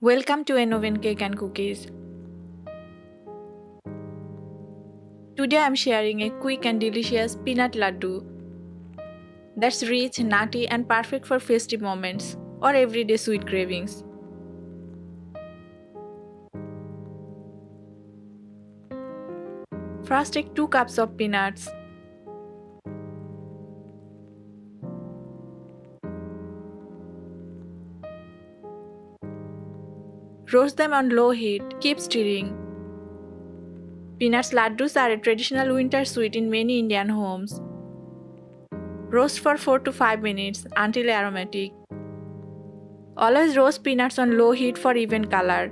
Welcome to An Oven Cake and Cookies. Today I am sharing a quick and delicious peanut laddu that's rich, nutty and perfect for festive moments or everyday sweet cravings. First, take 2 cups of peanuts. Roast them on low heat, keep stirring. Peanuts laddus are a traditional winter sweet in many Indian homes. Roast for 4 to 5 minutes until aromatic. Always roast peanuts on low heat for even color.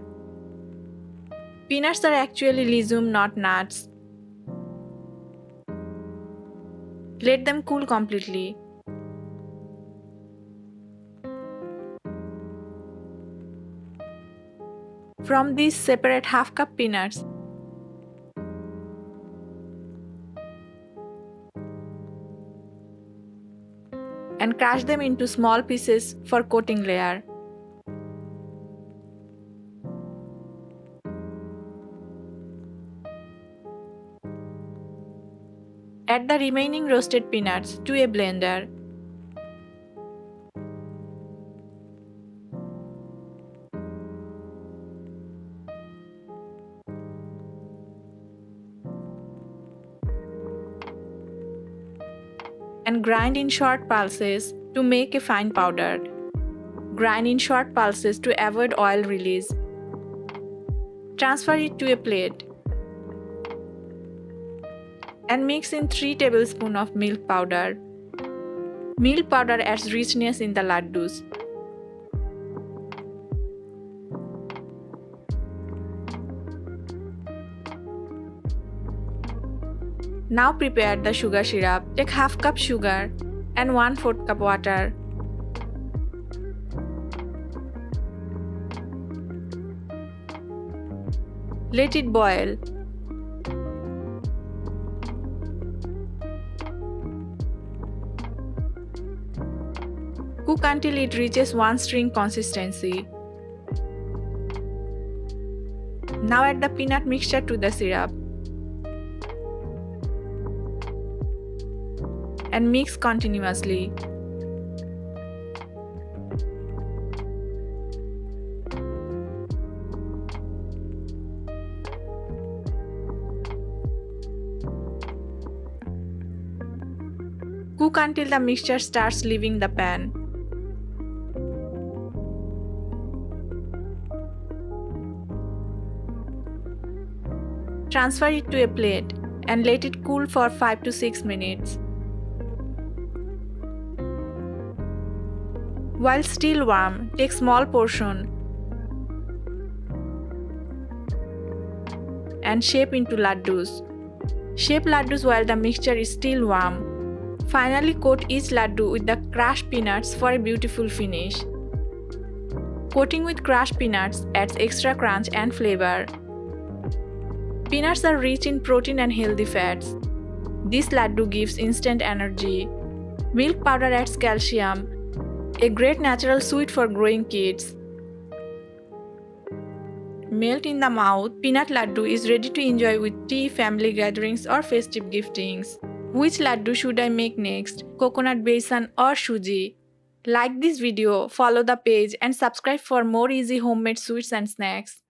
Peanuts are actually legume, not nuts. Let them cool completely. From these, separate half cup peanuts. And crush them into small pieces for coating layer. Add the remaining roasted peanuts to a blender. And grind in short pulses to make a fine powder. Grind in short pulses to avoid oil release. Transfer it to a plate. And mix in 3 tablespoons of milk powder. Milk powder adds richness in the laddus. Now prepare the sugar syrup. Take half cup sugar and 1/4 cup water. Let it boil. Cook until it reaches one string consistency. Now add the peanut mixture to the syrup. And mix continuously. Cook until the mixture starts leaving the pan. Transfer it to a plate and let it cool for 5 to 6 minutes. While still warm, take small portion and shape into laddus. Shape laddus while the mixture is still warm. Finally, coat each laddu with the crushed peanuts for a beautiful finish. Coating with crushed peanuts adds extra crunch and flavor. Peanuts are rich in protein and healthy fats. This laddu gives instant energy. Milk powder adds calcium, a great natural sweet for growing kids. Melt in the mouth, peanut laddu is ready to enjoy with tea, family gatherings or festive giftings. Which laddu should I make next? Coconut besan or suji? Like this video, follow the page and subscribe for more easy homemade sweets and snacks.